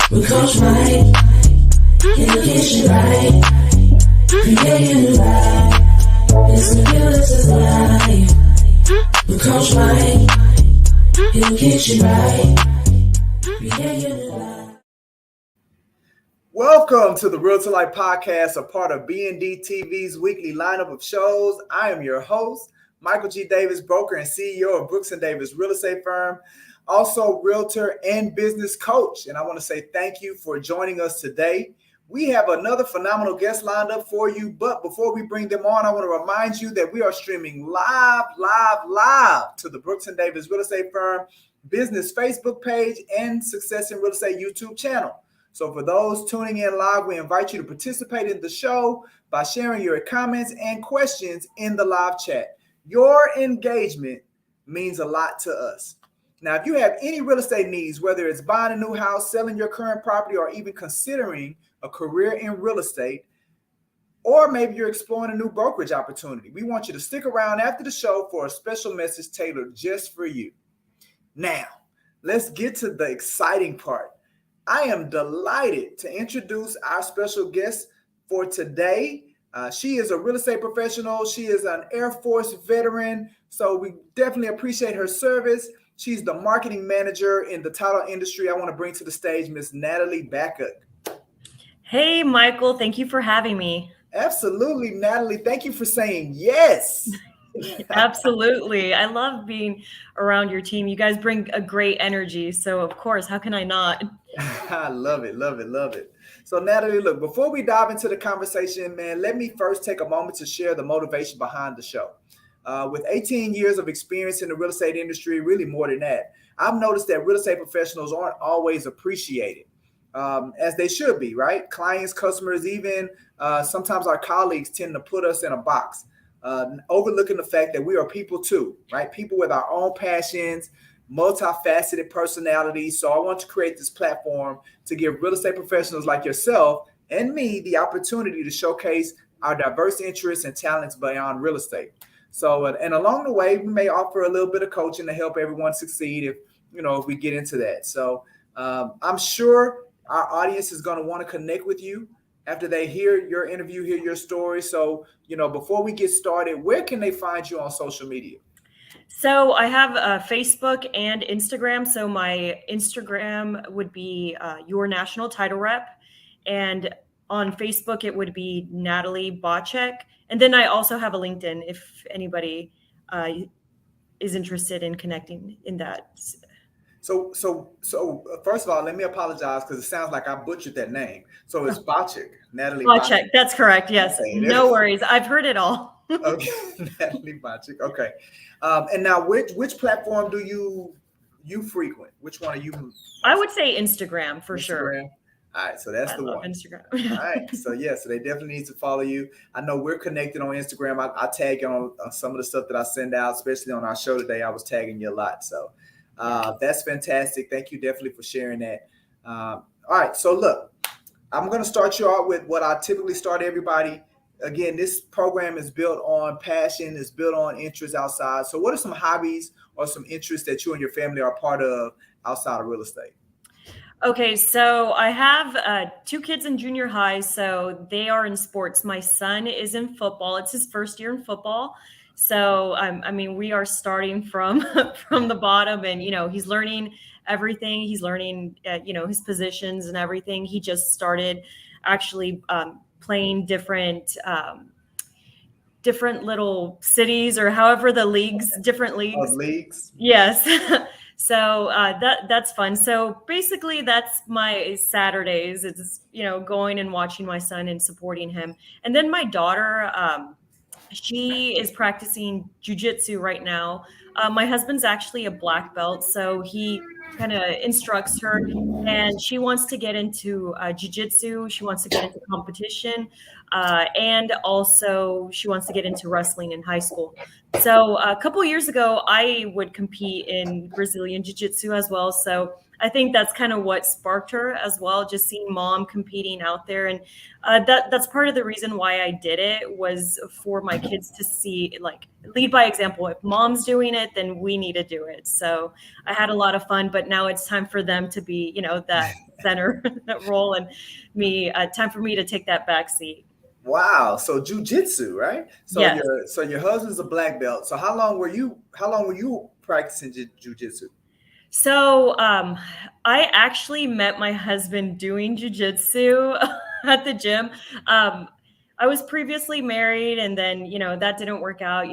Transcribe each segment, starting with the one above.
With Coach Mike, he'll get you right. Creating new life. It's the Realtors life. With Coach Mike, he'll get you right. Creating new life. Welcome to the Realtor Life Podcast, a part of B&D TV's weekly lineup of shows. I am your host, Michael G. Davis, broker and CEO of Brooks & Davis Real Estate Firm, also realtor and business coach. And I want to say thank you for joining us today. We have another phenomenal guest lined up for you. But before we bring them on, I want to remind you that we are streaming live to the Brooks & Davis Real Estate Firm business Facebook page and Success in Real Estate YouTube channel. So for those tuning in live, we invite you to participate in the show by sharing your comments and questions in the live chat. Your engagement means a lot to us. Now, if you have any real estate needs, whether it's buying a new house, selling your current property, or even considering a career in real estate, or maybe you're exploring a new brokerage opportunity, we want you to stick around after the show for a special message tailored just for you. Now, let's get to the exciting part. I am delighted to introduce our special guest for today. She is a real estate professional. She is an Air Force veteran, so we definitely appreciate her service. She's the marketing manager in the title industry. I want to bring to the stage Miss Natalie Bacak. Hey, Michael. Thank you for having me. Absolutely, Natalie. Thank you for saying yes. Absolutely. I love being around your team. You guys bring a great energy. So, of course, how can I not? I love it. So, Natalie, look, before we dive into the conversation, man, let me first take a moment to share the motivation behind the show. With 18 years of experience in the real estate industry, really more than that, I've noticed that real estate professionals aren't always appreciated as they should be, right? Clients, customers, even sometimes our colleagues tend to put us in a box, overlooking the fact that we are people too, right? People with our own passions, multifaceted personalities. So I want to create this platform to give real estate professionals like yourself and me the opportunity to showcase our diverse interests and talents beyond real estate. So, and along the way, we may offer a little bit of coaching to help everyone succeed if we get into that. So I'm sure our audience is going to want to connect with you after they hear your interview, hear your story. So, before we get started, where can they find you on social media? So I have Facebook and Instagram. So my Instagram would be Your National Title Rep. And on Facebook, it would be Natalie Bacak. And then I also have a LinkedIn if anybody is interested in connecting in that. So first of all, let me apologize because it sounds like I butchered that name. So it's Bacak, Natalie Bacak. That's correct. Yes. Okay. No worries. I've heard it all. Okay, Natalie Bacak. Okay. And now which platform do you frequent? Which one are you? I would say Instagram for sure. All right, so that's the one. Instagram. All right, so so they definitely need to follow you. I know we're connected on Instagram. I tag you on some of the stuff that I send out, especially on our show today. I was tagging you a lot, so that's fantastic. Thank you definitely for sharing that. All right, so look, I'm going to start you out with what I typically start everybody. Again, this program is built on passion, it's built on interest outside. So what are some hobbies or some interests that you and your family are part of outside of real estate? Okay, so I have 2 kids in junior high, so they are in sports. My son is in football. It's his first year in football. So, we are starting from the bottom and, he's learning everything. He's learning, his positions and everything. He just started actually playing different little cities or however the leagues, different leagues. Leagues. Yes. So that's fun. So basically that's my Saturdays. It's, going and watching my son and supporting him. And then my daughter, she is practicing jujitsu right now. My husband's actually a black belt, so he kind of instructs her, and she wants to get into jujitsu. She wants to get into competition, and also she wants to get into wrestling in high school. So a couple of years ago, I would compete in Brazilian jiu-jitsu as well. So I think that's kind of what sparked her as well, just seeing mom competing out there. And that's part of the reason why I did it, was for my kids to see, like, lead by example. If mom's doing it, then we need to do it. So I had a lot of fun, but now it's time for them to be, that center role, and time for me to take that back seat. Wow. So jujitsu, right? So Yes. your husband's a black belt. So how long were you practicing jujitsu? So I actually met my husband doing jujitsu at the gym. Um, I was previously married, and then that didn't work out.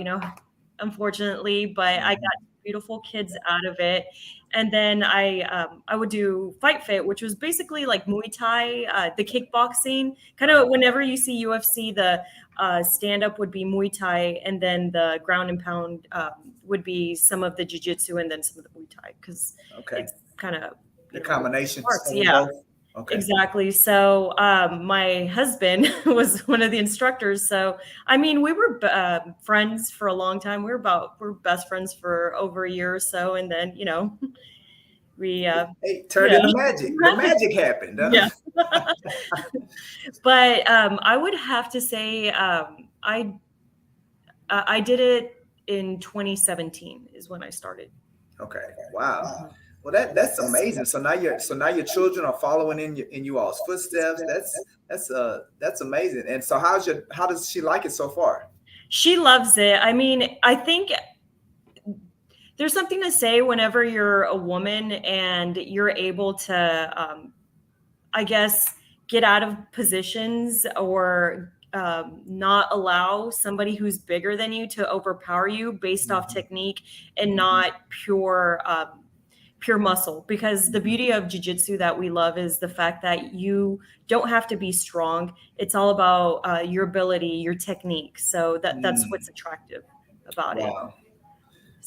Unfortunately, but I got Mhm. beautiful kids out of it. And then I would do Fight Fit, which was basically like Muay Thai, the kickboxing. Kind of whenever you see UFC, the stand up would be Muay Thai, and then the ground and pound would be some of the jiu-jitsu and then some of the Muay Thai, because Okay. it's kind of The what combination works. of them Yeah. both. Okay. Exactly. So my husband was one of the instructors. So I mean, we were friends for a long time. We're best friends for over a year or so, and then we Hey, turned yeah. into magic. The magic happened. Yeah. But I would have to say I did it in 2017 is when I started. Okay. Wow. Mhm. Well, that's amazing. So now your children are following in you all's footsteps. That's amazing. And so how does she like it so far? She loves it. I mean, I think there's something to say whenever you're a woman and you're able to, I guess, get out of positions or not allow somebody who's bigger than you to overpower you based off Mhm. technique and not pure muscle, because the beauty of jiu-jitsu that we love is the fact that you don't have to be strong. It's all about your ability, your technique. So that's what's Mm. attractive about it. Wow.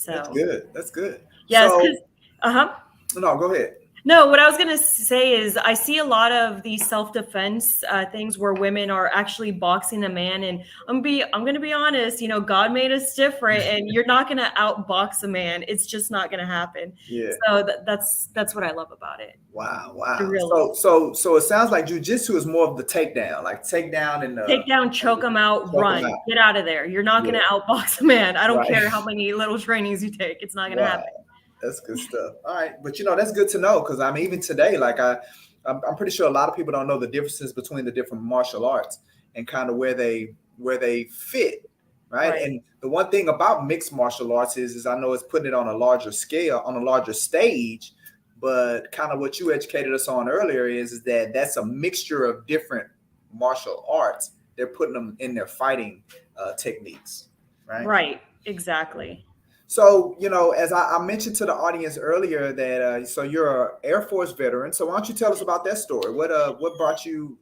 That's So good. That's good. yes, because So uh-huh. no, go ahead. No, what I was gonna say is I see a lot of these self-defense things where women are actually boxing a man, and I'm gonna be honest. God made us different, and you're not gonna outbox a man. It's just not gonna happen. Yeah. So that's what I love about it. Wow. The Wow. realism. So it sounds like jujitsu is more of the takedown, like takedown and Take down, choke them out, choke them run, out. get out of there. You're not Yeah. gonna outbox a man. I don't Right. care how many little trainings you take. It's not gonna Wow. happen. That's good stuff. All right, but that's good to know because I'm even today, like I'm pretty sure a lot of people don't know the differences between the different martial arts and kind of where they fit, right? Right. And the one thing about mixed martial arts is I know it's putting it on a larger scale, on a larger stage, but kind of what you educated us on earlier is that that's a mixture of different martial arts. They're putting them in their fighting techniques, right? Right. Exactly. So, as I mentioned to the audience earlier that so you're an Air Force veteran. So why don't you tell us about that story? What brought you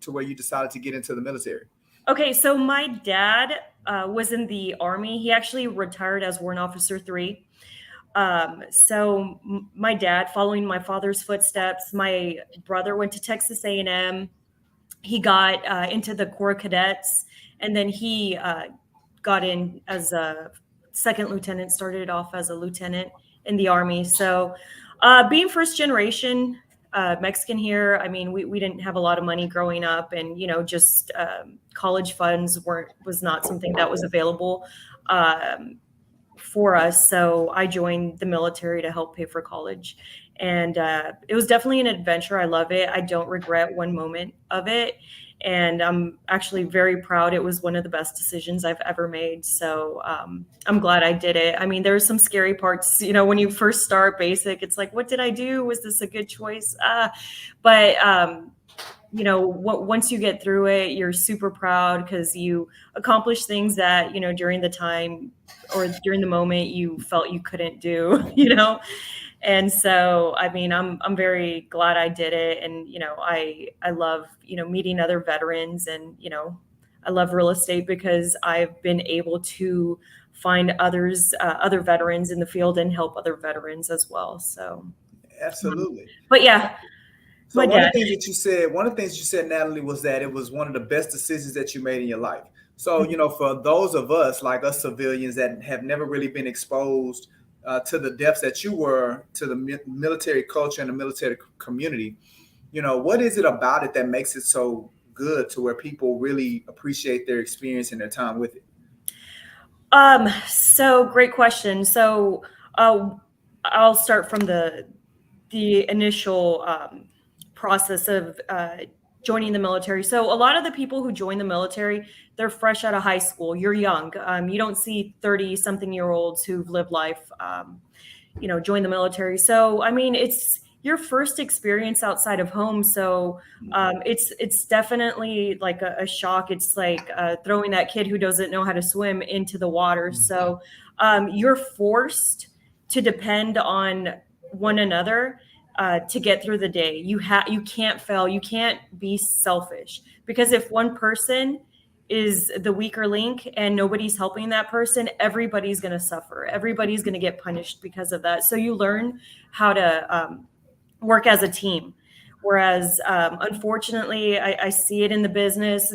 to where you decided to get into the military? Okay, so my dad was in the Army. He actually retired as Warrant Officer 3. So my dad, following my father's footsteps, my brother went to Texas A&M. He got into the Corps Cadets, and then he got in as a second lieutenant, started off as a lieutenant in the Army. So being first generation Mexican here, I mean, we didn't have a lot of money growing up, and just college funds was not something that was available for us. So I joined the military to help pay for college. And it was definitely an adventure. I love it. I don't regret one moment of it. And I'm actually very proud. It was one of the best decisions I've ever made. So I'm glad I did it. I mean, there's some scary parts, when you first start basic, it's like, what did I do? Was this a good choice? But once you get through it, you're super proud because you accomplish things that, during the time or during the moment you felt you couldn't do, And so, I mean, I'm very glad I did it. And, I love, meeting other veterans, and, I love real estate because I've been able to find other veterans in the field and help other veterans as well. So, Absolutely. but yeah, So my dad. one of the things you said, Natalie, was that it was one of the best decisions that you made in your life. So, for those of us like us civilians that have never really been exposed to the depths that you were to the military culture and the military community, what is it about it that makes it so good to where people really appreciate their experience and their time with it? So great question. So, I'll start from the initial process of joining the military. So a lot of the people who join the military, they're fresh out of high school. You're young. You don't see 30-something-year-olds who've lived life, join the military. So, I mean, it's your first experience outside of home. So it's definitely like a shock. It's like throwing that kid who doesn't know how to swim into the water. So you're forced to depend on one another to get through the day. You can't fail. You can't be selfish, because if one person is the weaker link and nobody's helping that person, everybody's going to suffer. Everybody's going to get punished because of that. So you learn how to work as a team. Whereas, unfortunately, I see it in the business.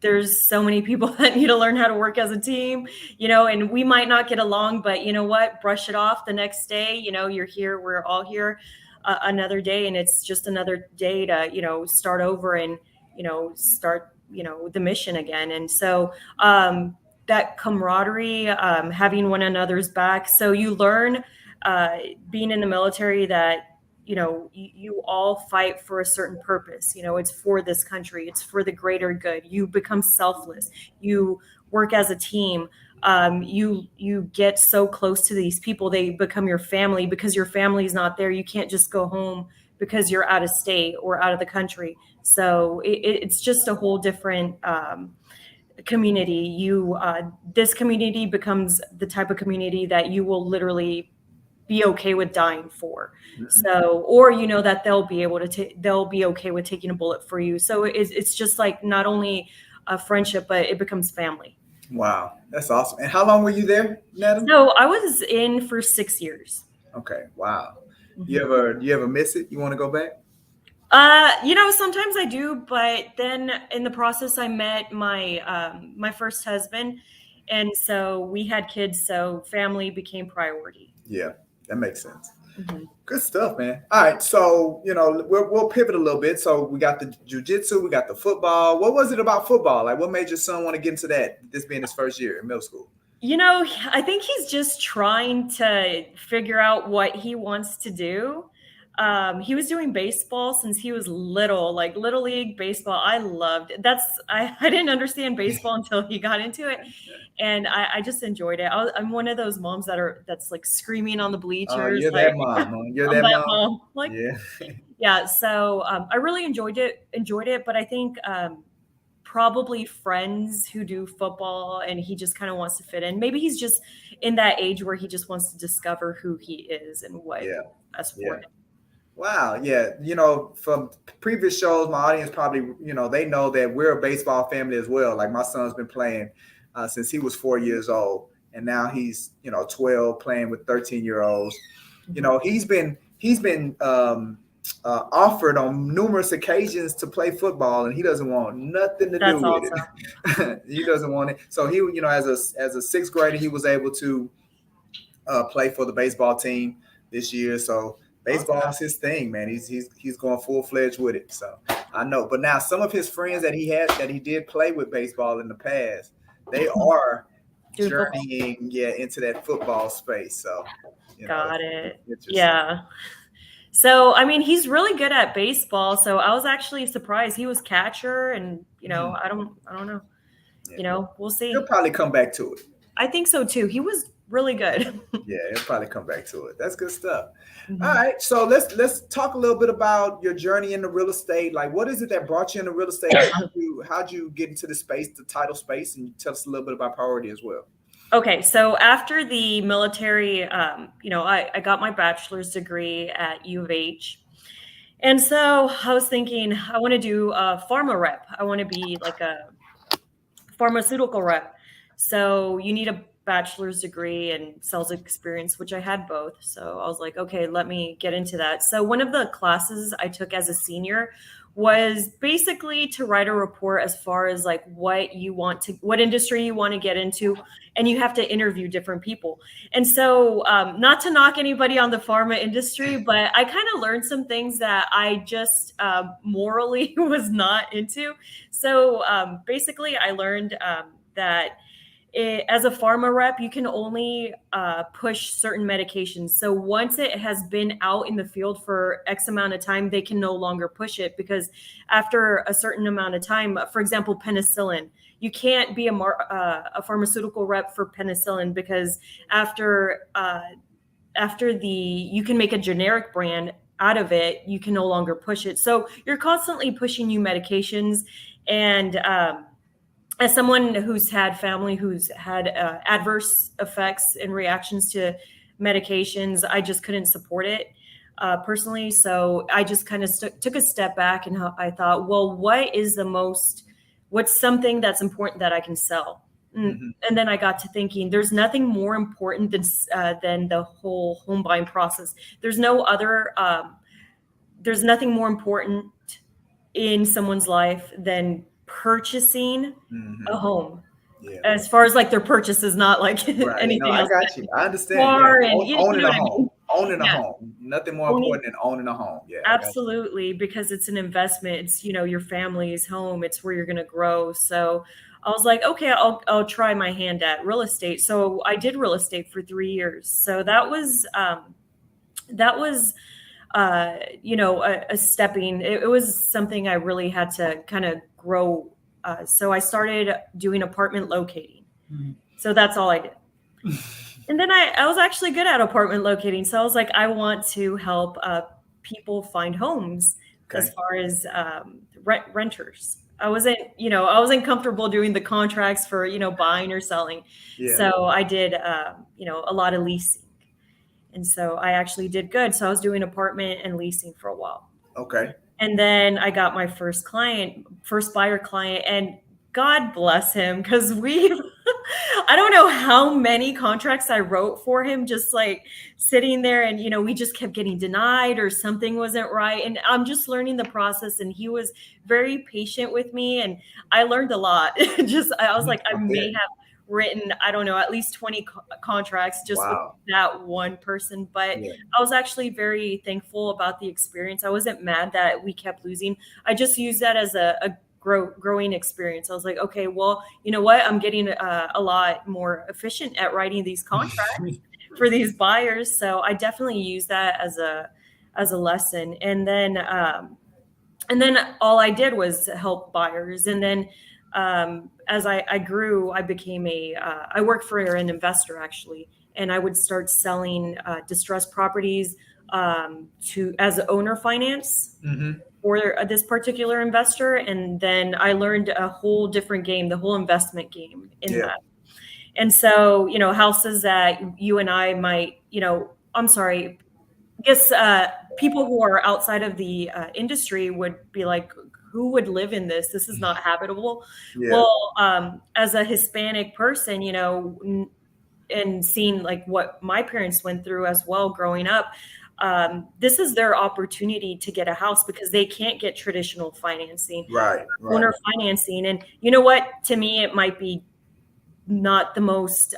There's so many people that need to learn how to work as a team, and we might not get along, but you know what? Brush it off the next day. You're here. We're all here another day, and it's just another day to, start over and, start, the mission again. And so that camaraderie, having one another's back. So you learn being in the military that, you all fight for a certain purpose. It's for this country. It's for the greater good. You become selfless. You work as a team. You get so close to these people. They become your family. Because your family's not there, you can't just go home because you're out of state or out of the country. So it's just a whole different community. This community becomes the type of community that you will literally be okay with dying for. So, or that they'll be okay with taking a bullet for you. So it's just like not only a friendship, but it becomes family. Wow, that's awesome. And how long were you there, Natalie? So I was in for 6 years. Okay, wow. You ever miss it? You want to go back? Sometimes I do, but then in the process, I met my first husband, and so we had kids. So family became priority. Yeah, that makes sense. Mm-hmm. Good stuff, man. All right, so we'll pivot a little bit. So we got the jiu-jitsu, we got the football. What was it about football? Like, what made your son want to get into that? This being his first year in middle school. I think he's just trying to figure out what he wants to do. He was doing baseball since he was little, like little league baseball. I loved it. I didn't understand baseball until he got into it. And I just enjoyed it. I'm one of those moms that's like screaming on the bleachers. You're like, that mom. You're that mom. Like, yeah. So I really enjoyed it. But I think probably friends who do football, and he just kind of wants to fit in. Maybe he's just in that age where he just wants to discover who he is and what that's for him. Wow. Yeah. From previous shows, my audience probably, they know that we're a baseball family as well. Like my son's been playing since he was 4 years old, and now he's, 12 playing with 13-year-olds. He's been offered on numerous occasions to play football, and he doesn't want nothing to do with it. He doesn't want it. So he, as a sixth grader, he was able to play for the baseball team this year. So baseball is his thing, man. He's going full-fledged with it. So I know. But now some of his friends that he did play with baseball in the past, they are journeying into that football space. So got it. Yeah. So I mean, he's really good at baseball. So I was actually surprised. He was catcher, and I don't know. We'll see. He'll probably come back to it. I think so too. He was really good. Yeah, he'll probably come back to it. That's good stuff. Mm-hmm. All right, so let's talk a little bit about your journey into real estate. Like, what is it that brought you into real estate? How'd you get into the title space, and tell us a little bit about priority as well. Okay, so after the military, I got my bachelor's degree at U of H. And so I was thinking, I want to do a pharma rep. I want to be like a pharmaceutical rep. So you need a bachelor's degree and sales experience, which I had both. So I was like, okay, let me get into that. So one of the classes I took as a senior was basically to write a report as far as like what industry you want to get into, and you have to interview different people. And so not to knock anybody on the pharma industry, but I kind of learned some things that I just morally was not into. So basically I learned that as a pharma rep, you can only push certain medications. So once it has been out in the field for X amount of time, they can no longer push it, because after a certain amount of time, for example, penicillin, you can't be a pharmaceutical rep for penicillin, because after you can make a generic brand out of it, you can no longer push it. So you're constantly pushing new medications. And as someone who's had family who's had adverse effects and reactions to medications, I just couldn't support it personally. So I just kind of took a step back, and I thought, well, what's something that's important that I can sell? Mm-hmm. And then I got to thinking, there's nothing more important than the whole home buying process. There's nothing more important in someone's life than purchasing a home. Yeah. As far as like their purchase is not like Right. anything No, I else. got you. I understand. Car Yeah. and Owning a what I home. mean. Owning a Yeah. home. Nothing more Owning- important than owning a home. Yeah. I got you. Absolutely, because it's an investment. It's, your family's home. It's where you're going to grow. So I was like, okay, I'll try my hand at real estate. So I did real estate for 3 years. So that was a stepping. It was something I really had to kind of grow. So I started doing apartment locating. Mhm. So that's all I did. And then I was actually good at apartment locating. So I was like, I want to help people find homes. Okay. As far as renters. I wasn't comfortable doing the contracts for, buying or selling. Yeah. So I did, a lot of leasing. And so I actually did good. So I was doing apartment and leasing for a while. Okay. And then I got my first buyer client, and God bless him, because I don't know how many contracts I wrote for him, just like sitting there, and, we just kept getting denied or something wasn't right. And I'm just learning the process, and he was very patient with me, and I learned a lot. I was like, I may have written, I don't know, at least 20 contracts just with that one person. But I was actually very thankful about the experience. I wasn't mad that we kept losing. I just used that as a growing experience. I was like, okay, well, you know what? I'm getting a lot more efficient at writing these contracts for these buyers. So I definitely use that as a lesson. And then all I did was help buyers. And then as I grew, I became I worked for an investor, actually, and I would start selling distressed properties as owner finance for this particular investor. And then I learned a whole different game, the whole investment game in that. And so, houses that you and I might, I'm sorry, I guess people who are outside of the industry would be like, who would live in this? This is not habitable. Yeah. Well, as a Hispanic person, and seeing like what my parents went through as well growing up, this is their opportunity to get a house, because they can't get traditional financing, owner financing. And you know what? To me, it might be not the most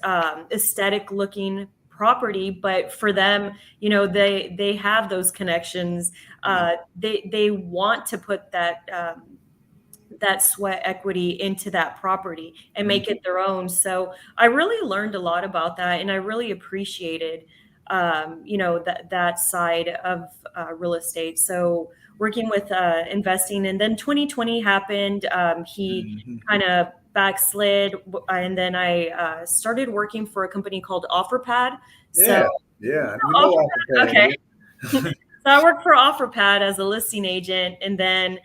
aesthetic looking property, but for them, they have those connections. They want to put that sweat equity into that property and make it their own. So I really learned a lot about that, and I really appreciated that side of real estate. So working with investing, and then 2020 happened. He kind of backslid, and then I started working for a company called OfferPad. Okay. So I worked for OfferPad as a listing agent, and then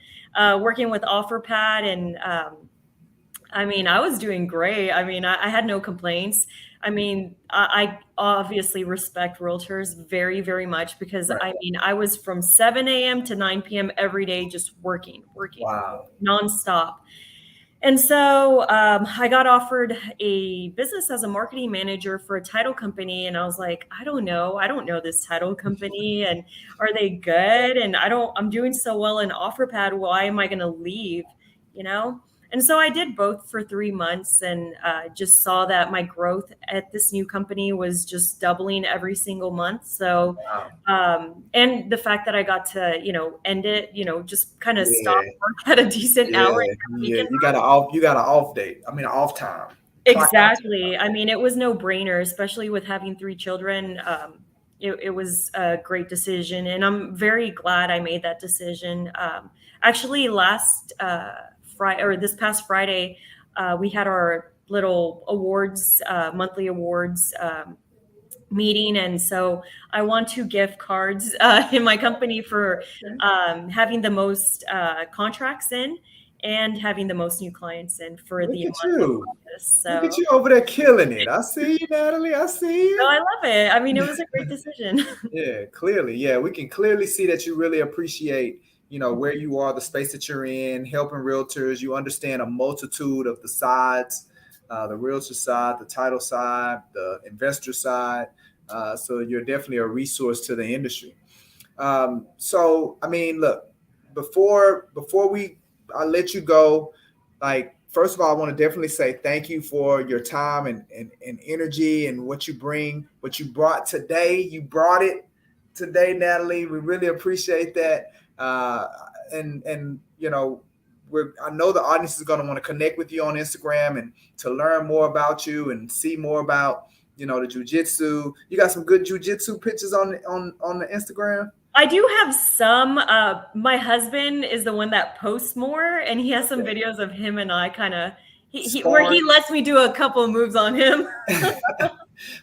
working with OfferPad, and I was doing great. I had no complaints. I obviously respect realtors very, very much, because I was from 7 a.m. to 9 p.m. every day, just working nonstop. And so I got offered a business as a marketing manager for a title company. And I was like, I don't know this title company. And are they good? And I'm doing so well in OfferPad. Why am I going to leave? And so I did both for 3 months, and just saw that my growth at this new company was just doubling every single month. So, and the fact that I got to, end it, just kind of stop work at a decent hour. You got an off date. Off time. clock out. Exactly. I mean, it was no brainer, especially with having three children. It was a great decision, and I'm very glad I made that decision. Actually, last Friday or this past Friday, we had our little awards, monthly awards meeting, and so I won two gift cards in my company for having the most contracts in and having the most new clients in for Look the at month of you. August. Look at So you over there killing it. I see you, Natalie. I see no, you. I love it. I mean, it was a great decision. Yeah, clearly. Yeah, we can clearly see that you really appreciate, where you are, the space that you're in, helping realtors. You understand a multitude of the sides, the realtor side, the title side, the investor side. So you're definitely a resource to the industry. So I mean, look, before we I let you go, like first of all, I want to definitely say thank you for your time and energy and what you bring, what you brought today. You brought it today, Natalie. We really appreciate that. And I know the audience is going to want to connect with you on Instagram and to learn more about you and see more about the jujitsu. You got some good jujitsu pictures on the Instagram. I do have some. My husband is the one that posts more, and he has some Okay. videos of him and I kind of where Sparring. he lets me do a couple of moves on him.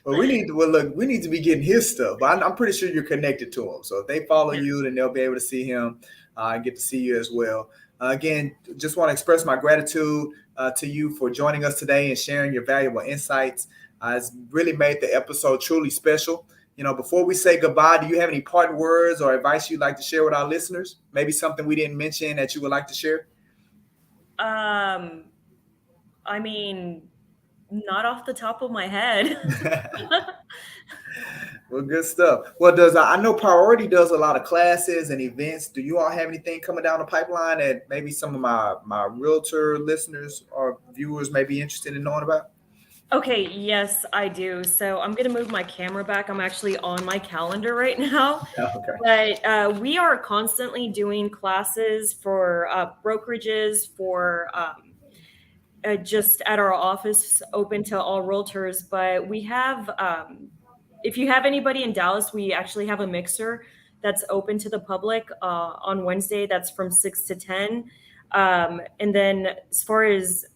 Well, look, we need to be getting his stuff. But I'm pretty sure you're connected to him. So if they follow you, then they'll be able to see him and get to see you as well. Again, just want to express my gratitude to you for joining us today and sharing your valuable insights. It's really made the episode truly special. Before we say goodbye, do you have any parting words or advice you'd like to share with our listeners? Maybe something we didn't mention that you would like to share? Um, I mean, not off the top of my head. Well, good stuff. Well, does I know Priority does a lot of classes and events. Do you all have anything coming down the pipeline that maybe some of my realtor listeners or viewers may be interested in knowing about? Okay, yes, I do. So I'm going to move my camera back. I'm actually on my calendar right now. Okay. But we are constantly doing classes for brokerages, for just at our office, open to all realtors. But we have, if you have anybody in Dallas, we actually have a mixer that's open to the public on Wednesday. That's from 6 to 10. And then as far as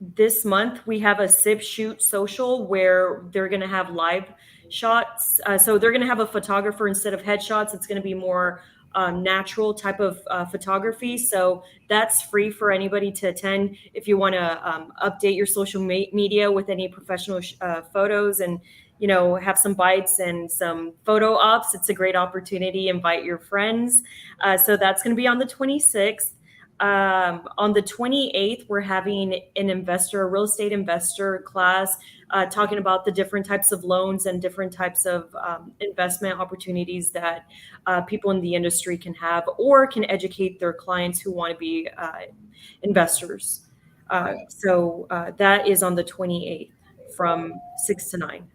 this month, we have a sip shoot social where they're going to have live shots. So they're going to have a photographer instead of headshots. It's going to be more natural type of photography. So that's free for anybody to attend. If you want to update your social media with any professional photos and have some bites and some photo ops, it's a great opportunity. Invite your friends. So that's going to be on the 26th. On the 28th, we're having a real estate investor class, talking about the different types of loans and different types of investment opportunities that people in the industry can have or can educate their clients who want to be investors. So that is on the 28th from 6 to 9.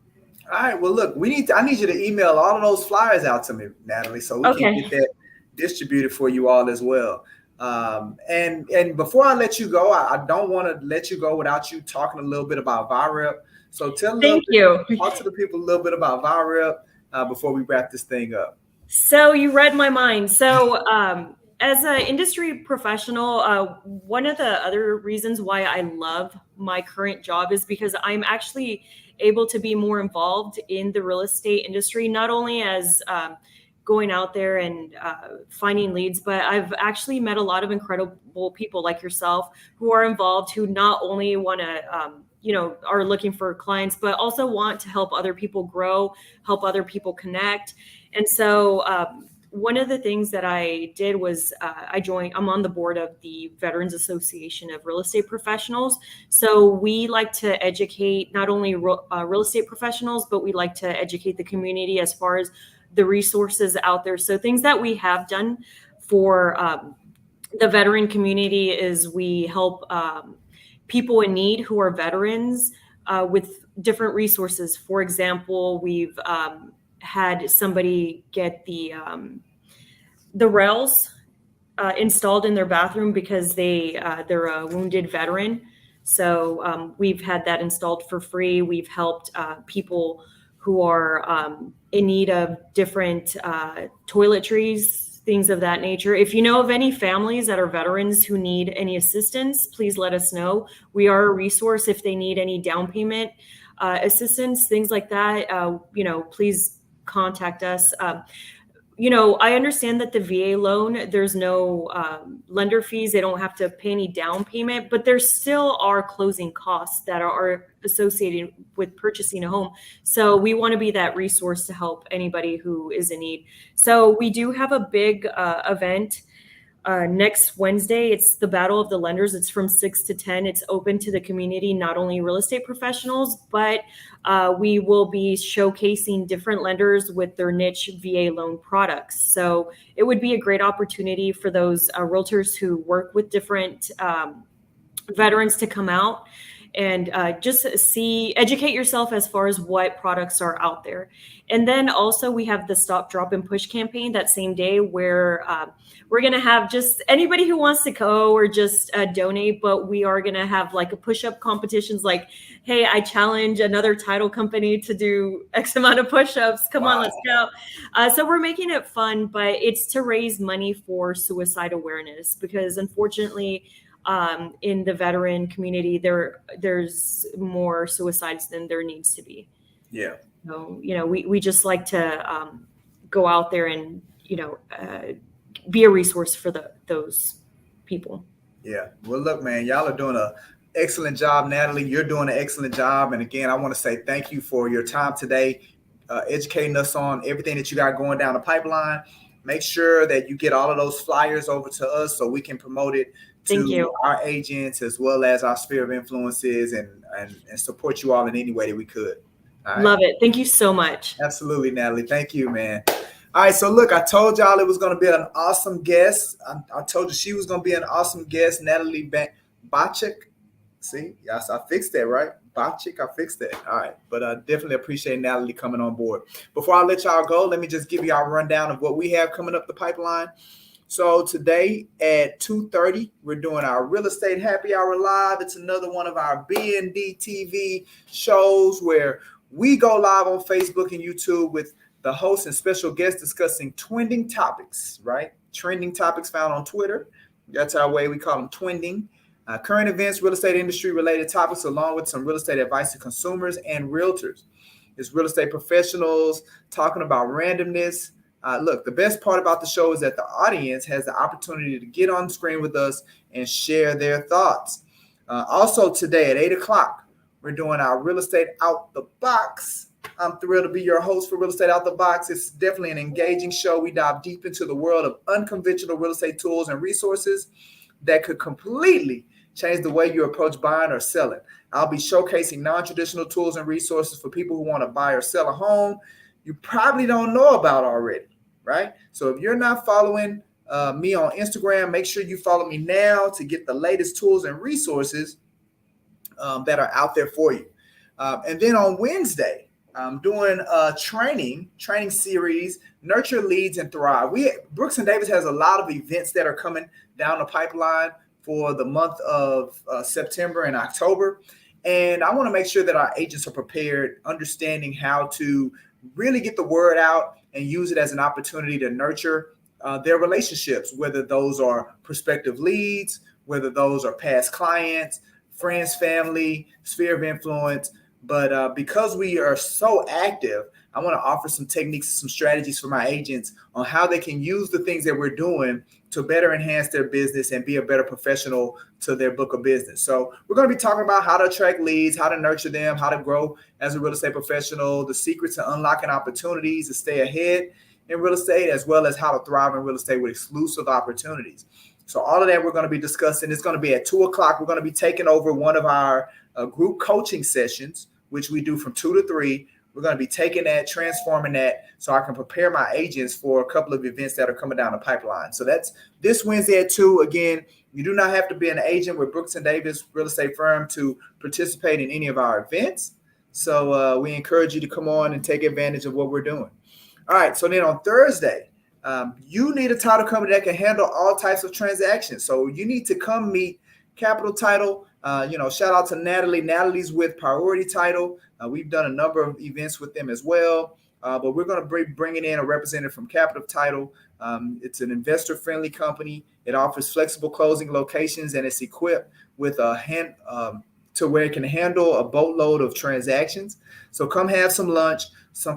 All right. Well, look, I need you to email all of those flyers out to me, Natalie, so we can get Okay. that distributed for you all as well. And before I let you go, I don't want to let you go without you talking a little bit about ViRep. So Thank you. talk to the people a little bit about ViRep before we wrap this thing up. So you read my mind. So as an industry professional, one of the other reasons why I love my current job is because I'm actually able to be more involved in the real estate industry, not only as going out there and finding leads, but I've actually met a lot of incredible people like yourself who are involved, who not only want to, are looking for clients, but also want to help other people grow, help other people connect. And so one of the things that I did was I'm on the board of the Veterans Association of Real Estate Professionals. So we like to educate not only real estate professionals, but we like to educate the community as far as the resources out there. So things that we have done for the veteran community is we help people in need who are veterans with different resources. For example, we've had somebody get the rails installed in their bathroom because they're a wounded veteran. So we've had that installed for free. We've helped people who are in need of different toiletries, things of that nature. If you know of any families that are veterans who need any assistance, please let us know. We are a resource if they need any down payment assistance, things like that. Please contact us. I understand that the VA loan, there's no lender fees. They don't have to pay any down payment, but there still are closing costs that are associated with purchasing a home. So we want to be that resource to help anybody who is in need. So we do have a big event next Wednesday. It's the Battle of the Lenders. It's from 6 to 10. It's open to the community, not only real estate professionals, but we will be showcasing different lenders with their niche VA loan products. So it would be a great opportunity for those realtors who work with different veterans to come out and just educate yourself as far as what products are out there. And then also we have the Stop, Drop, and Push campaign that same day, where we're going to have just anybody who wants to go or just donate, but we are going to have like a push-up competitions, like, hey, I challenge another title company to do X amount of push-ups. Come on, let's go. So we're making it fun, but it's to raise money for suicide awareness, because unfortunately, in the veteran community, there's more suicides than there needs to be. Yeah. So, we just like to go out there and, be a resource for those people. Yeah. Well, look, man, y'all are doing an excellent job. Natalie, you're doing an excellent job. And again, I want to say thank you for your time today, educating us on everything that you got going down the pipeline. Make sure that you get all of those flyers over to us so we can promote it to our agents as well as our sphere of influences, and support you all in any way that we could. All right? Love it. Thank you so much. Absolutely, Natalie. Thank you, man. All right. So look, I told y'all it was going to be an awesome guest. I told you she was going to be an awesome guest, Natalie Bacak. See, yes, I fixed that, right? Bacak, I fixed that. All right. But I definitely appreciate Natalie coming on board. Before I let y'all go, let me just give y'all a rundown of what we have coming up the pipeline. So today at 2:30, we're doing our Real Estate Happy Hour Live. It's another one of our BND TV shows where we go live on Facebook and YouTube with the host and special guests discussing trending topics, right? Trending topics found on Twitter. That's our way we call them, trending. Current events, real estate industry related topics, along with some real estate advice to consumers and realtors. It's real estate professionals talking about randomness. Look, the best part about the show is that the audience has the opportunity to get on screen with us and share their thoughts. Also today at 8 o'clock, we're doing our Real Estate Out the Box. I'm thrilled to be your host for Real Estate Out the Box. It's definitely an engaging show. We dive deep into the world of unconventional real estate tools and resources that could completely change the way you approach buying or selling. I'll be showcasing non-traditional tools and resources for people who want to buy or sell a home you probably don't know about already, right? So if you're not following me on Instagram, make sure you follow me now to get the latest tools and resources that are out there for you. And then on Wednesday, I'm doing a training series, Nurture, Leads, and Thrive. Brooks and Davis has a lot of events that are coming down the pipeline for the month of September and October. And I want to make sure that our agents are prepared, understanding how to really get the word out and use it as an opportunity to nurture their relationships, whether those are prospective leads, whether those are past clients, friends, family, sphere of influence. But because we are so active, I want to offer some techniques, some strategies for my agents on how they can use the things that we're doing to better enhance their business and be a better professional to their book of business. So we're going to be talking about how to attract leads, how to nurture them, how to grow as a real estate professional, the secrets to unlocking opportunities to stay ahead in real estate, as well as how to thrive in real estate with exclusive opportunities. So all of that we're going to be discussing. It's going to be at 2 o'clock. We're going to be taking over one of our group coaching sessions, which we do from 2 to 3. We're going to be taking that, transforming that, so I can prepare my agents for a couple of events that are coming down the pipeline. So that's this Wednesday at 2. Again, you do not have to be an agent with Brooks & Davis Real Estate Firm to participate in any of our events. So we encourage you to come on and take advantage of what we're doing. All right. So then on Thursday, you need a title company that can handle all types of transactions. So you need to come meet Capital Title. Shout out to Natalie. Natalie's with Priority Title. We've done a number of events with them as well. But we're going to be bringing in a representative from Capital Title. It's an investor-friendly company. It offers flexible closing locations, and it's equipped with to where it can handle a boatload of transactions. So come have some lunch.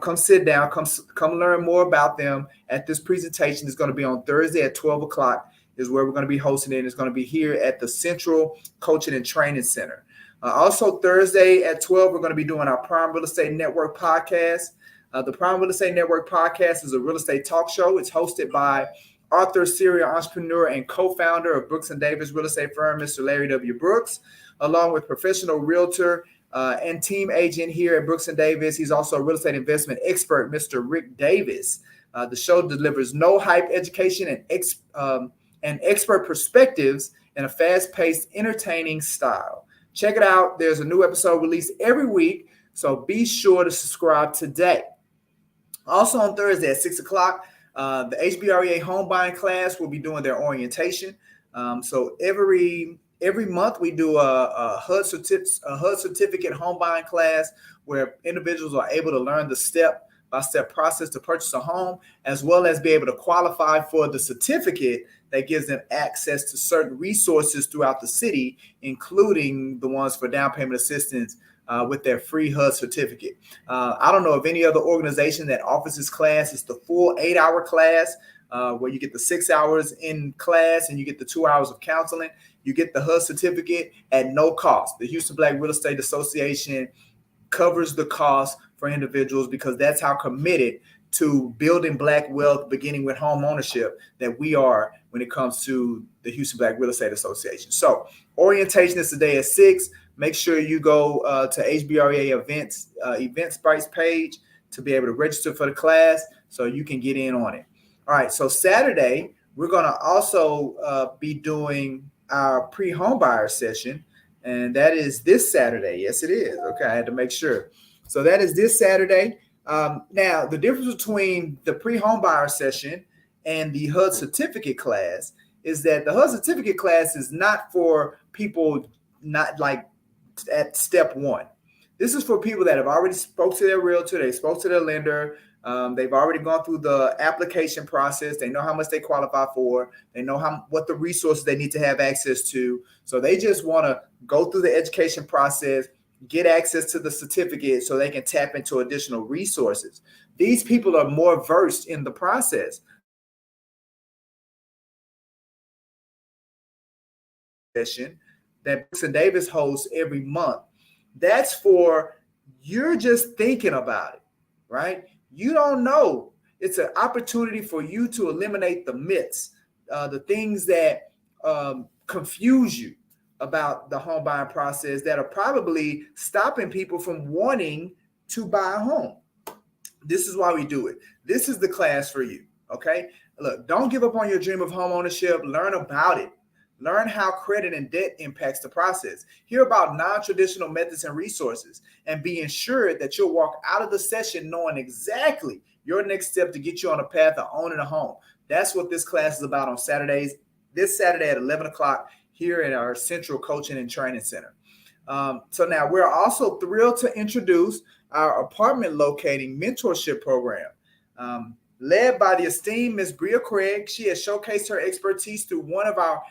Come sit down. Come learn more about them at this presentation. It's going to be on Thursday at 12 o'clock is where we're going to be hosting it. It's going to be here at the Central Coaching and Training Center. Also Thursday at 12, we're going to be doing our Prime Real Estate Network podcast. The Prime Real Estate Network podcast is a real estate talk show. It's hosted by author, serial entrepreneur, and co-founder of Brooks & Davis real estate firm, Mr. Larry W. Brooks, along with professional realtor and team agent here at Brooks & Davis. He's also a real estate investment expert, Mr. Rick Davis. The show delivers no hype education and expert perspectives in a fast-paced, entertaining style. Check it out. There's a new episode released every week, so be sure to subscribe today. Also on Thursday at 6 o'clock, the HBREA home buying class will be doing their orientation. So every month we do a HUD certificate home buying class where individuals are able to learn the step-by-step process to purchase a home, as well as be able to qualify for the certificate that gives them access to certain resources throughout the city, including the ones for down payment assistance with their free HUD certificate. I don't know of any other organization that offers this class. It's the full 8-hour class where you get the 6 hours in class and you get the 2 hours of counseling. You get the HUD certificate at no cost. The Houston Black Real Estate Association covers the cost for individuals because that's how committed to building Black wealth, beginning with home ownership, that we are when it comes to the Houston Black Real Estate Association. So orientation is today at 6. Make sure you go to HBREA events Eventbrite's page to be able to register for the class so you can get in on it. All right, so Saturday, we're going to also be doing our pre-home buyer session, and that is this Saturday. Yes, it is. Okay, I had to make sure. So that is this Saturday. Now, the difference between the pre-home buyer session and the HUD certificate class is that the HUD certificate class is not for people not like at step one. This is for people that have already spoke to their realtor, they spoke to their lender, they've already gone through the application process, they know how much they qualify for, they know what the resources they need to have access to. So they just want to go through the education process, get access to the certificate so they can tap into additional resources. These people are more versed in the process. That Brooks & Davis hosts every month. That's for you're just thinking about it, right? You don't know. It's an opportunity for you to eliminate the myths, the things that confuse you about the home buying process that are probably stopping people from wanting to buy a home. This is why we do it. This is the class for you, okay? Look, don't give up on your dream of home ownership. Learn about it. Learn how credit and debt impacts the process. Hear about non-traditional methods and resources, and be ensured that you'll walk out of the session knowing exactly your next step to get you on a path of owning a home. That's what this class is about on Saturdays. This Saturday at 11 o'clock here at our Central Coaching and Training Center. So now we're also thrilled to introduce our apartment locating mentorship program. Led by the esteemed Ms. Bria Craig. She has showcased her expertise through one of our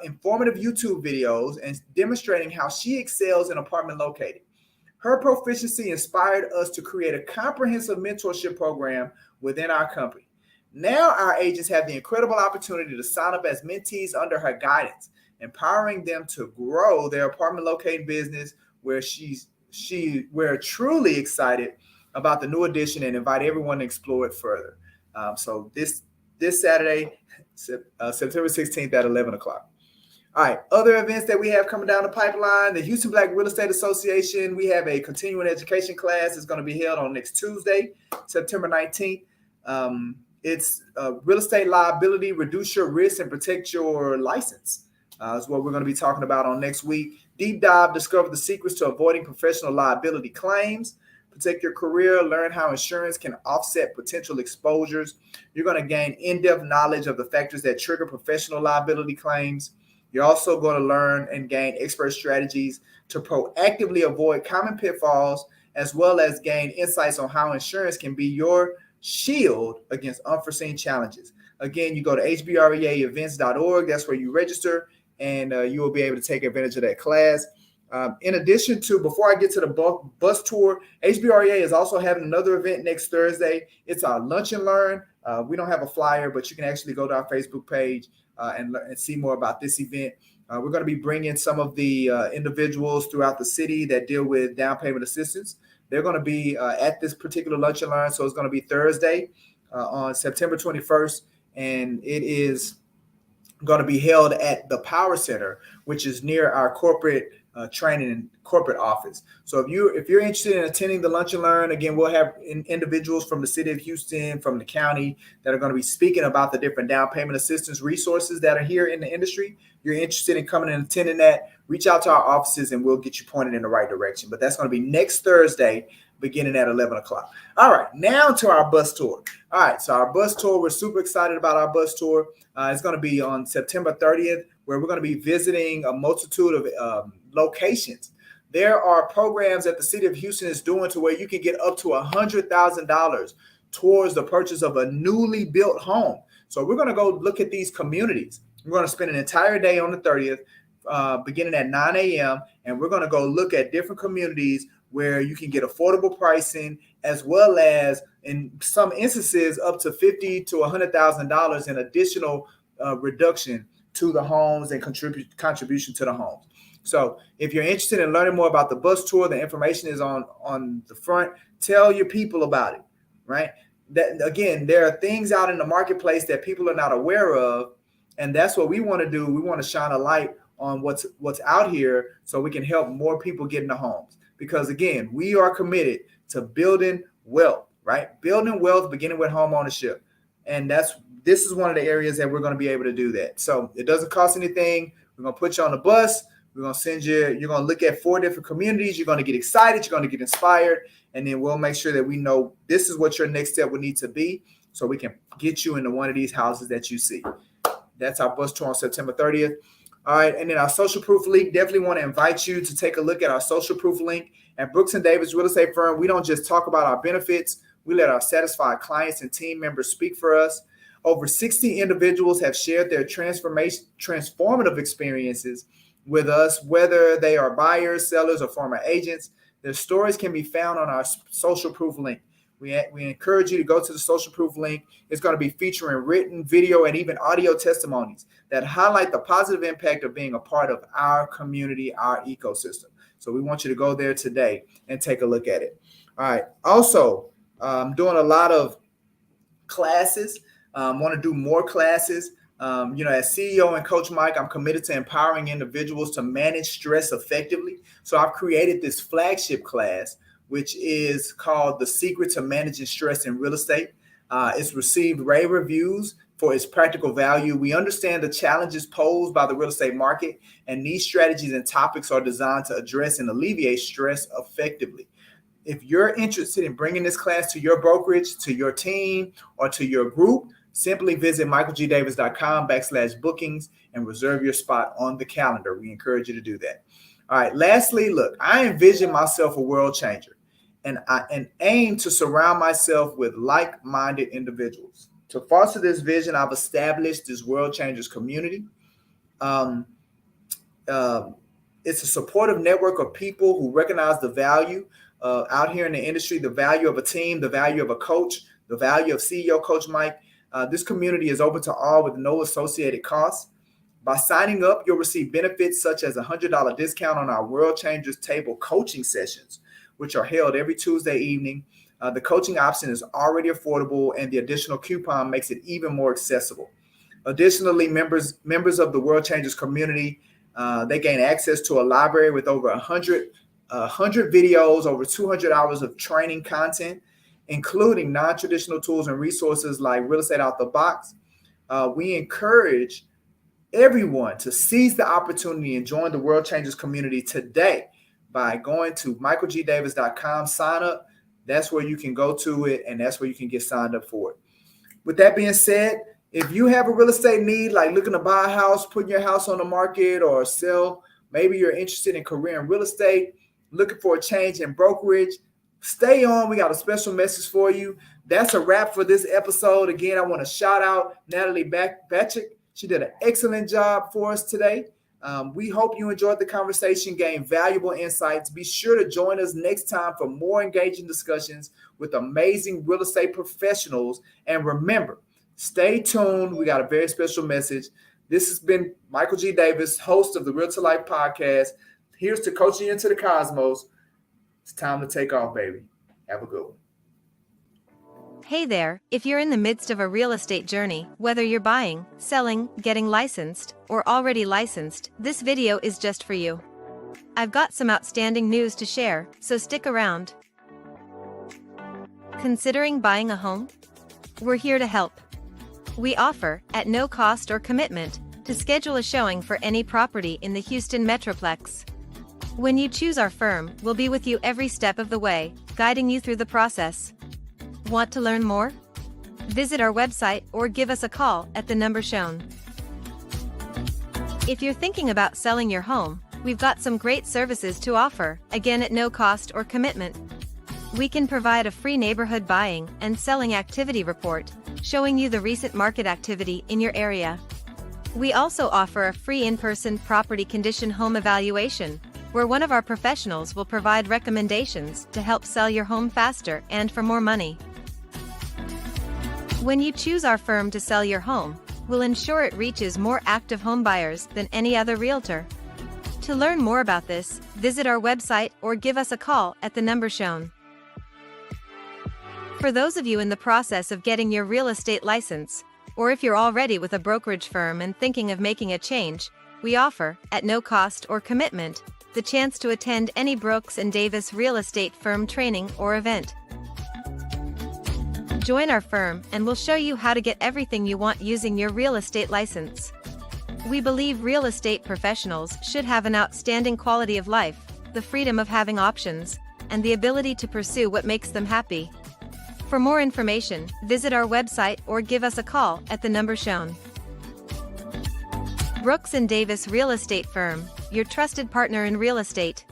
informative YouTube videos and demonstrating how she excels in apartment locating. Her proficiency inspired us to create a comprehensive mentorship program within our company. Now our agents have the incredible opportunity to sign up as mentees under her guidance, empowering them to grow their apartment locating business. We're truly excited about the new addition and invite everyone to explore it further. So this Saturday, September 16th at 11 o'clock. All right, other events that we have coming down the pipeline, the Houston Black Real Estate Association, we have a continuing education class that's going to be held on next Tuesday, September 19th. It's real estate liability, reduce your risk, and protect your license. Is what we're going to be talking about on next week. Deep dive, discover the secrets to avoiding professional liability claims. Protect your career, learn how insurance can offset potential exposures. You're going to gain in-depth knowledge of the factors that trigger professional liability claims. You're also going to learn and gain expert strategies to proactively avoid common pitfalls, as well as gain insights on how insurance can be your shield against unforeseen challenges. Again, you go to hbreaevents.org. That's where you register, and you will be able to take advantage of that class. In addition to, before I get to the bus tour, HBREA is also having another event next Thursday. It's our Lunch and Learn. We don't have a flyer, but you can actually go to our Facebook page and see more about this event. We're going to be bringing some of the individuals throughout the city that deal with down payment assistance. They're going to be at this particular Lunch and Learn. So it's going to be Thursday on September 21st, and it is going to be held at the Power Center, which is near our corporate training and corporate office. So if you're interested in attending the Lunch and Learn, again, we'll have individuals from the city of Houston, from the county, that are going to be speaking about the different down payment assistance resources that are here in the industry. You're interested in coming and attending that, reach out to our offices and we'll get you pointed in the right direction. But that's going to be next Thursday, beginning at 11 o'clock. All right, now to our bus tour. All right, so our bus tour, we're super excited about our bus tour. It's going to be on September 30th, where we're going to be visiting a multitude of locations. There are programs that the city of Houston is doing to where you can get up to $100,000 towards the purchase of a newly built home. So we're going to go look at these communities. We're going to spend an entire day on the 30th, beginning at 9 a.m., and we're going to go look at different communities where you can get affordable pricing, as well as in some instances up to $50,000 to $100,000 in additional reduction to the homes and contribution to the homes. So if you're interested in learning more about the bus tour, the information is on the front. Tell your people about it, right? That, again, there are things out in the marketplace that people are not aware of, and that's what we want to do. We want to shine a light on what's out here so we can help more people get into homes. Because, again, we are committed to building wealth, right? Building wealth, beginning with home ownership. And this is one of the areas that we're going to be able to do that. So it doesn't cost anything. We're going to put you on the bus. We're going to send you, you're going to look at 4 different communities. You're going to get excited. You're going to get inspired. And then we'll make sure that we know this is what your next step would need to be so we can get you into one of these houses that you see. That's our bus tour on September 30th. All right. And then our social proof link, definitely want to invite you to take a look at our social proof link. At Brooks & Davis Real Estate Firm, we don't just talk about our benefits. We let our satisfied clients and team members speak for us. Over 60 individuals have shared their transformative experiences with us, whether they are buyers, sellers, or former agents. Their stories can be found on our social proof link. We encourage you to go to the social proof link. It's going to be featuring written, video, and even audio testimonies that highlight the positive impact of being a part of our community, our ecosystem. So we want you to go there today and take a look at it. All right. Also, I'm doing a lot of classes. Want to do more classes. As CEO and Coach Mike, I'm committed to empowering individuals to manage stress effectively. So I've created this flagship class, which is called The Secret to Managing Stress in Real Estate. It's received rave reviews for its practical value. We understand the challenges posed by the real estate market, and these strategies and topics are designed to address and alleviate stress effectively. If you're interested in bringing this class to your brokerage, to your team, or to your group, simply visit michaelgdavis.com/bookings and reserve your spot on the calendar. We encourage you to do that. All right. Lastly, look, I envision myself a world changer, and I aim to surround myself with like-minded individuals. To foster this vision, I've established this World Changers community. It's a supportive network of people who recognize the value out here in the industry, the value of a team, the value of a coach, the value of CEO Coach Mike. This community is open to all with no associated costs. By signing up, you'll receive benefits such as a $100 discount on our World Changers Table coaching sessions, which are held every Tuesday evening. The coaching option is already affordable, and the additional coupon makes it even more accessible. Additionally, members of the World Changers community, they gain access to a library with over 100 videos, over 200 hours of training content, including non-traditional tools and resources like Real Estate Out the Box. We encourage everyone to seize the opportunity and join the World Changers community today by going to michaelgdavis.com, sign up. That's where you can go to it, and that's where you can get signed up for it. With that being said, If you have a real estate need, like looking to buy a house, putting your house on the market or sell, maybe you're interested in career in real estate, looking for a change in brokerage, stay on. We got a special message for you. That's a wrap for this episode. Again, I want to shout out Natalie Bacak. She did an excellent job for us today. We hope you enjoyed the conversation, gained valuable insights. Be sure to join us next time for more engaging discussions with amazing real estate professionals. And remember, stay tuned. We got a very special message. This has been Michael G. Davis, host of the Real to Life podcast. Here's to coaching into the cosmos. It's time to take off, baby. Have a good one. Hey there, if you're in the midst of a real estate journey, whether you're buying, selling, getting licensed, or already licensed, this video is just for you. I've got some outstanding news to share, so stick around. Considering buying a home? We're here to help. We offer, at no cost or commitment, to schedule a showing for any property in the Houston Metroplex. When you choose our firm, we'll be with you every step of the way, guiding you through the process. Want to learn more? Visit our website or give us a call at the number shown. If you're thinking about selling your home, we've got some great services to offer, again at no cost or commitment. We can provide a free neighborhood buying and selling activity report, showing you the recent market activity in your area. We also offer a free in-person property condition home evaluation, where one of our professionals will provide recommendations to help sell your home faster and for more money. When you choose our firm to sell your home, we'll ensure it reaches more active home buyers than any other realtor. To learn more about this, visit our website or give us a call at the number shown. For those of you in the process of getting your real estate license, or if you're already with a brokerage firm and thinking of making a change, we offer, at no cost or commitment, the chance to attend any Brooks & Davis real estate firm training or event. Join our firm and we'll show you how to get everything you want using your real estate license. We believe real estate professionals should have an outstanding quality of life, the freedom of having options, and the ability to pursue what makes them happy. For more information, visit our website or give us a call at the number shown. Brooks & Davis Real Estate Firm, your trusted partner in real estate.